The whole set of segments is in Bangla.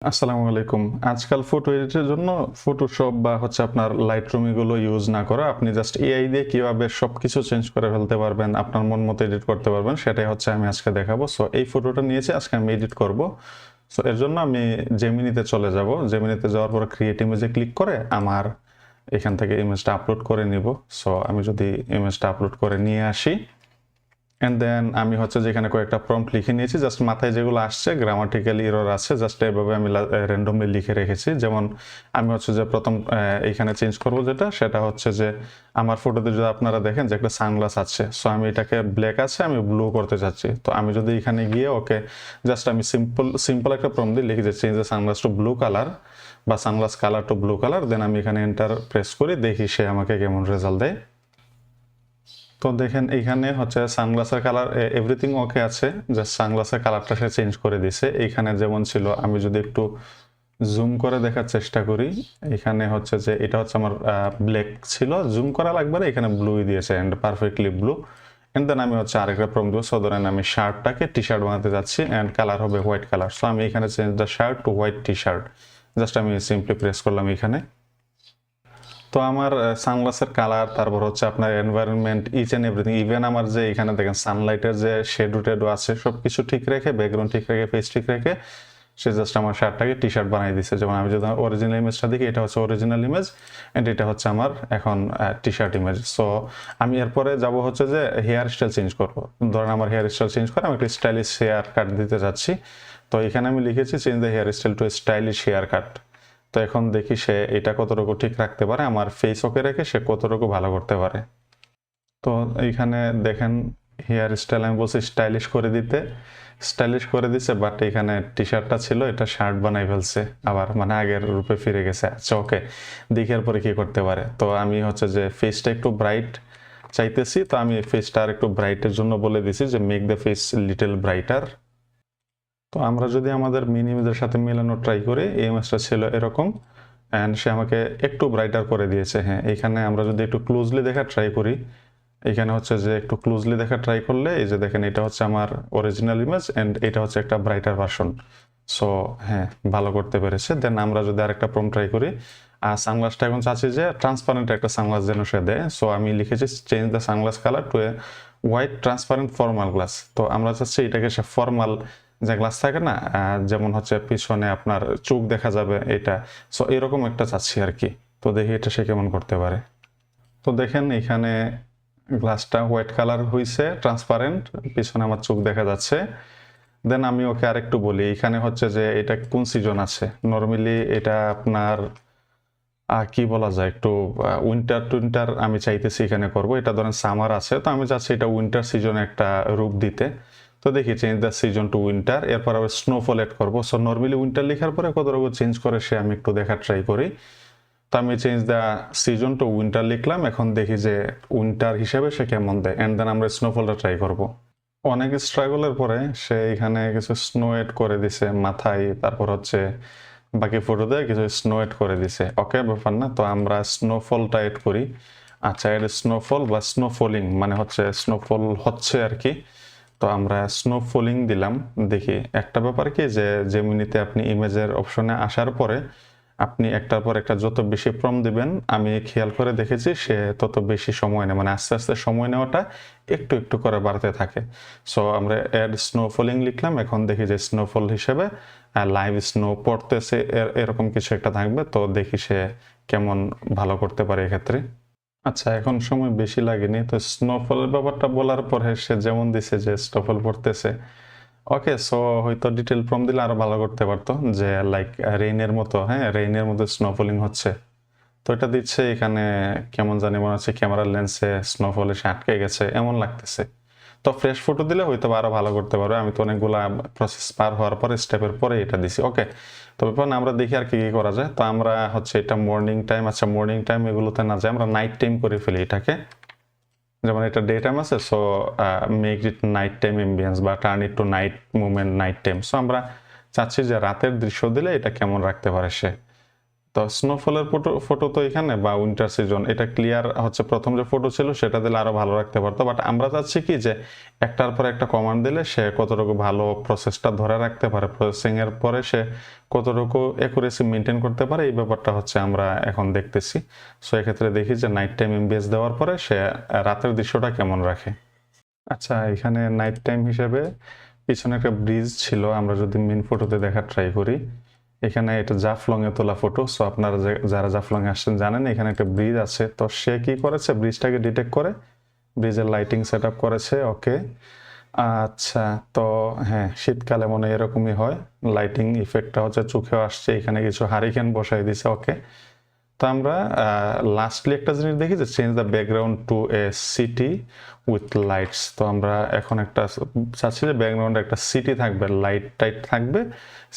আসসালামু আলাইকুম। আজকাল ফটো এডিটের জন্য ফটোশপ বা হচ্ছে আপনার লাইটরুম এগুলো ইউজ না করে আপনি জাস্ট এআই দিয়ে কিভাবে সবকিছু চেঞ্জ করে ফেলতে পারবেন, আপনার মন মতো এডিট করতে পারবেন সেটাই হচ্ছে আমি আজকে দেখাবো। সো এই ফটোটা নিয়েছি আজকে আমি এডিট করব। সো এর জন্য আমি জেমিনিতে চলে যাব। জেমিনিতে যাওয়ার পর ক্রিয়েট ইমেজে ক্লিক করে আমার এখান থেকে ইমেজটা আপলোড করে নিব। সো আমি যদি ইমেজটা আপলোড করে নিয়ে আসি অ্যান্ড দেন আমি হচ্ছে যেখানে কয়েকটা প্রম্পট লিখে নিয়েছি, জাস্ট মাথায় যেগুলো আসছে গ্রামাটিক্যালি এরর আছে জাস্ট এভাবে আমি র্যান্ডমলি লিখে রেখেছি। যেমন আমি হচ্ছে যে প্রথম এইখানে চেঞ্জ করব যেটা সেটা হচ্ছে যে আমার ফটোতে যদি আপনারা দেখেন যে একটা সানগ্লাস আছে, সো আমি এটাকে ব্ল্যাক আছে আমি ব্লু করতে চাচ্ছি। তো আমি যদি এখানে গিয়ে ওকে জাস্ট আমি সিম্পল একটা প্রম্পট দিয়ে লিখে যে change the sunglass to blue colour বা sunglass colour to blue colour, then আমি এখানে এন্টার প্রেস করি, দেখি সে আমাকে কেমন রেজাল্ট দেয়। তো দেখেন এইখানে হচ্ছে সানগ্লাসের কালার এভরিথিং ওকে আছে, জাস্ট সানগ্লাসের কালারটা সে চেঞ্জ করে দিছে। এইখানে যেমন ছিল আমি যদি একটু জুম করে দেখার চেষ্টা করি, এখানে হচ্ছে যে এটা হচ্ছে আমার ব্ল্যাক ছিল, জুম করা লাগবে না, এখানে ব্লুই দিয়েছে and perfectly blue. And then আমি হচ্ছে আরেকটা প্রম্পট দেবো। সো ধরেন আমি শার্টটাকে টি শার্ট বানাতে যাচ্ছি অ্যান্ড কালার হবে হোয়াইট কালার। সো আমি এখানে change the shirt to white T shirt, just আমি সিম্পলি প্রেস করলাম এখানে। তো আমার সানগ্লাসের কালার, তারপর হচ্ছে আপনার environment, each and everything, even আমার যে এখানে দেখেন সানলাইটের যে শেডো টেডো আছে সবকিছু ঠিক রেখে, ব্যাকগ্রাউন্ড ঠিক রেখে, ফেস ঠিক রেখে সে জাস্ট আমার শার্টটাকে টি শার্ট বানিয়ে দিচ্ছে। যেমন আমি যদি অরিজিনাল ইমেজটা দেখি, এটা হচ্ছে অরিজিনাল ইমেজ অ্যান্ড এটা হচ্ছে আমার এখন টি শার্ট ইমেজ। সো আমি এরপরে যাব হচ্ছে যে হেয়ার স্টাইল চেঞ্জ করবো। ধরেন আমার হেয়ার স্টাইল চেঞ্জ করে আমি একটা স্টাইলিশ হেয়ার কাট দিতে যাচ্ছি। তো এখানে আমি লিখেছি change the hair style to stylish hair cut. তো এখন দেখি সে এটা কতটুকু ঠিক রাখতে পারে, আমার ফেস ওকে রেখে সে কতটুকু ভালো করতে পারে। তো এইখানে দেখেন হেয়ার স্টাইল আমি বলছি স্টাইলিশ করে দিতে, স্টাইলিশ করে দিছে, বাট এখানে টি শার্টটা ছিল এটা শার্ট বানাই ফেলছে, আবার মানে আগের রূপে ফিরে গেছে। আচ্ছা ওকে, দেখি এরপরে কি করতে পারে। তো আমি হচ্ছে যে ফেসটা একটু ব্রাইট চাইতেছি, তো আমি ফেসটা আর একটু ব্রাইটের জন্য বলে দিছি যে make the face little brighter. তো আমরা যদি আমাদের মেন ইমেজের সাথে মেলানো ট্রাই করি, এই ইমেজটা ছিল এরকম অ্যান্ড সে আমাকে একটু ব্রাইটার করে দিয়েছে। হ্যাঁ, এখানে আমরা যদি একটু ক্লোজলি দেখা ট্রাই করি, এখানে হচ্ছে যে একটু ক্লোজলি দেখা ট্রাই করলে এই যে দেখেন এটা হচ্ছে আমার অরিজিনাল ইমেজ অ্যান্ড এটা হচ্ছে একটা ব্রাইটার ভার্সন। সো হ্যাঁ, ভালো করতে পেরেছে। দেন আমরা যদি আরেকটা প্রম্পট ট্রাই করি, আর সানগ্লাসটা এখন চাচ্ছি যে ট্রান্সপারেন্ট একটা সানগ্লাস যেন সে দেয়। সো আমি লিখেছি change the sunglass colour to a white transparent formal glass. তো আমরা চাচ্ছি এটাকে সে ফর্মাল যে গ্লাস থাকে না, যেমন হচ্ছে পিছনে আপনার চোখ দেখা যাবে এটা, সো এরকম একটা চাচ্ছি আর কি। তো দেখি এটা সে কেমন করতে পারে। তো দেখেন এখানে গ্লাসটা হোয়াইট কালার হইছে, ট্রান্সপারেন্ট, পিছনে আমার চোখ দেখা যাচ্ছে। দেন আমি ওকে আরেকটু বলি, এখানে হচ্ছে যে এটা কোন সিজন আছে। নর্মালি এটা আপনার কি বলা যায়, একটু উইন্টার টুইন্টার আমি চাইতেছি এখানে করব। এটা ধরেন সামার আছে, তো আমি চাচ্ছি এটা উইন্টার সিজনে একটা রূপ দিতে। তো দেখি change the season to winter, এরপর আবার স্নোফল এড করবো। সো নর্মালি উইন্টার লেখার পরে কত রকম চেঞ্জ করে সে আমি একটু দেখার ট্রাই করি। তো আমি change the season to winter লিখলাম, এখন দেখি যে উইন্টার হিসেবে সে কেমন দেয় অ্যান্ড দেন আমরা স্নোফলটা ট্রাই করব। অনেক স্ট্রাগলের পরে সে এখানে কিছু স্নো এড করে দিছে মাথায়, তারপর হচ্ছে বাকি ফটোতে কিছু স্নো এড করে দিছে। ওকে, ব্যাপার না। তো আমরা স্নোফলটা এড করি। আচ্ছা, এর স্নোফল বা স্নোফলিং মানে হচ্ছে স্নোফল হচ্ছে আর কি। তো আমরা স্নোফলিং দিলাম। দেখি একটা ব্যাপার কি, যে জেমিনিতে আপনি ইমেজের অপশনে আসার পরে আপনি একটার পর একটা যত বেশি প্রম্পট দিবেন, আমি খেয়াল করে দেখেছি সে তত বেশি সময় নেয়, মানে আস্তে আস্তে সময় নেওয়াটা একটু একটু করে বাড়তে থাকে। সো আমরা অ্যাড স্নোফলিং লিখলাম, এখন দেখি যে স্নোফল হিসেবে লাইভ স্নো পড়তেছে এরকম কিছু একটা থাকবে। তো দেখি সে কেমন ভালো করতে পারে এক্ষেত্রে। আচ্ছা, এখন সময় বেশি লাগেনি। তো স্নোফলের ব্যাপারটা বলার পরে সে যেমন দিছে যে স্নোফল পড়তেছে, ওকে। সো হয়তো ডিটেল প্রম্পট দিলে আরো ভালো করতে পারতো, যে লাইক রেইনের মতো, হ্যাঁ রেইনের মতো স্নোফলিং হচ্ছে। তো এটা দিচ্ছে এখানে কেমন জানি মনে হচ্ছে ক্যামেরার লেন্সে স্নোফল এসে আটকে গেছে এমন লাগতেছে। তো ফ্রেশ ফটো দিলে হয়তো আরো ভালো করতে পারবে। আমি তো অনেকগুলা প্রসেস পার হওয়ার পরে স্টেপের পরে এটা দিছি। ওকে, তো ব্যাপার না, আমরা দেখি আর কি কি করা যায়। তো আমরা হচ্ছে এটা মর্নিং টাইম, আচ্ছা মর্নিং টাইম এগুলোতে না যায় আমরা নাইট টাইম করে ফেলি এটাকে। যেমন এটা ডে টাইম আছে, so make it night time ambience বা turn it to night movement night time. So আমরা চাচ্ছি যে রাতের দৃশ্য দিলে এটা কেমন রাখতে পারে সে। তো তো স্নোফলের ফটো তো এখানে বা উইন্টার সিজন এটা ক্লিয়ার হচ্ছে, প্রথম যে ফটো ছিল সেটা দিলে আরো ভালো রাখতে পারতো, বাট আমরা চাচ্ছি কি যে একটার পর একটা কমান্ড দিলে সে কতটুকু ভালো প্রসেসটা ধরে রাখতে পারে, প্রসেসিং এর পরে সে কতটুকু অ্যাকুরেসি মেনটেন করতে পারে, এই ব্যাপারটা হচ্ছে আমরা এখন দেখতেছি। সো এক্ষেত্রে দেখি যে নাইট টাইম এমবিএস দেওয়ার পরে সে রাতের দৃশ্যটা কেমন রাখে। আচ্ছা, এখানে নাইট টাইম হিসেবে পিছনে একটা ব্রিজ ছিল, আমরা যদি মেন ফটোতে দেখার ট্রাই করি, এখানে এটা জাফলং এ তোলা ফটো। সো আপনারা যারা জাফলং এ আসছেন জানেন এখানে একটা ব্রিজ আছে। তো সে কি করেছে, ব্রিজটাকে ডিটেক্ট করে ব্রিজের লাইটিং সেট আপ করেছে। ওকে, আচ্ছা, তো হ্যাঁ শীতকালে মনে হয় এরকমই হয়, লাইটিং ইফেক্টটা হচ্ছে চোখেও আসছে, এখানে কিছু হারিকেন বসাই দিছে। ওকে, তো আমরা লাস্টলি একটা জিনিস দেখি যে change the background to a city with lights. তো আমরা এখন একটা চাচ্ছি যে ব্যাকগ্রাউন্ডে একটা সিটি থাকবে, লাইট টাইট থাকবে,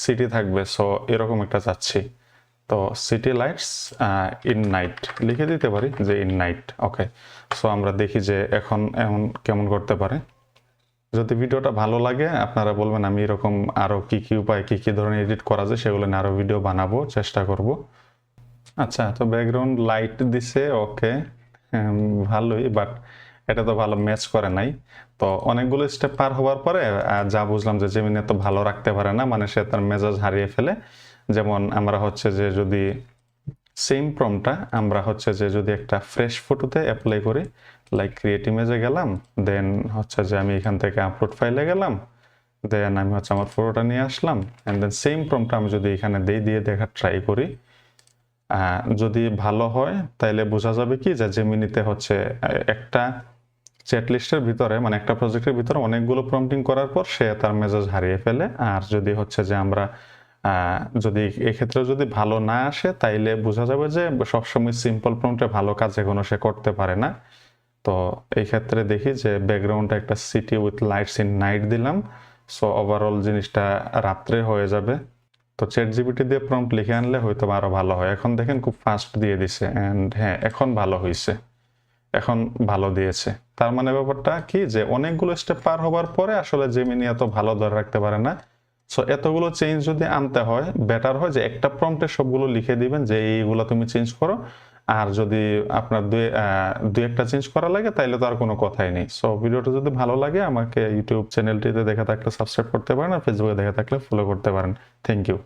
সিটি থাকবে। সো এরকম একটা চাচ্ছি। তো সিটি লাইটস ইন নাইট লিখে দিতে পারি যে ইন নাইট। ওকে, সো আমরা দেখি যে এখন এমন কেমন করতে পারে। যদি ভিডিওটা ভালো লাগে আপনারা বলবেন, আমি এরকম আরো কি কি উপায়, কি কি ধরনের এডিট করা যায় সেগুলো নিয়ে আরো ভিডিও বানাবো, চেষ্টা করব। আচ্ছা, তো ব্যাকগ্রাউন্ড লাইট দিছে। ওকে, ভালোই, বাট এটা তো ভালো ম্যাচ করে নাই। তো অনেকগুলো স্টেপ পার হওয়ার পরে যা বুঝলাম যে জেমিনি এত ভালো রাখতে পারে না, মানে সে তার মেজাজ হারিয়ে ফেলে। যেমন আমরা হচ্ছে যে যদি সেম প্রম্পটটা আমরা হচ্ছে যে যদি একটা ফ্রেশ ফটোতে অ্যাপ্লাই করি, লাইক ক্রিয়েট ইমেজে গেলাম, দেন হচ্ছে যে আমি এখান থেকে আপলোড ফাইলে গেলাম, দেন আমি হচ্ছে আমার ফটোটা নিয়ে আসলাম, অ্যান্ড দেন সেম প্রম্পটটা আমি যদি এখানে দিয়ে দেখার ট্রাই করি, যদি ভালো হয় তাইলে বোঝা যাবে কি যে জেমিনিতে হচ্ছে একটা চ্যাট লিস্টের ভিতরে, মানে একটা প্রজেক্টের ভিতরে অনেকগুলো প্রম্পটিং করার পর সে তার মেজাজ হারিয়ে ফেলে। আর যদি হচ্ছে যে আমরা যদি এক্ষেত্রে যদি ভালো না আসে তাইলে বোঝা যাবে যে সবসময় সিম্পল প্রম্পটে ভালো কাজ এখনো সে করতে পারে না। তো এই ক্ষেত্রে দেখি যে ব্যাকগ্রাউন্ডটা একটা city with lights in night দিলাম। সো ওভারঅল জিনিসটা রাত্রে হয়ে যাবে। তো চ্যাট জিপিটি দিয়ে প্রম্পট লিখে আনলে হয়তো আরো ভালো হয়। এখন দেখেন খুব ফাস্ট দিয়ে দিছে, এন্ড হ্যাঁ এখন ভালো হয়েছে, এখন ভালো দিয়েছে। তার মানে ব্যাপারটা কি যে অনেকগুলো স্টেপ পার হবার পরে আসলে জেমিনি এত ভালো ধরে রাখতে পারে না। সো এতগুলো চেঞ্জ যদি আনতে হয়, বেটার হয় যে একটা প্রম্পটে সবগুলো লিখে দিবেন যে এইগুলো তুমি চেঞ্জ করো। আর যদি আপনার দুই একটা চেঞ্জ করা লাগে তাইলে তো আর কোনো কথাই নেই। সো ভিডিওটা যদি ভালো লাগে আমাকে ইউটিউব চ্যানেলটিতে দেখে থাকলে সাবস্ক্রাইব করতে পারেন, আর ফেসবুকে দেখে থাকলে ফলো করতে পারেন। Thank you.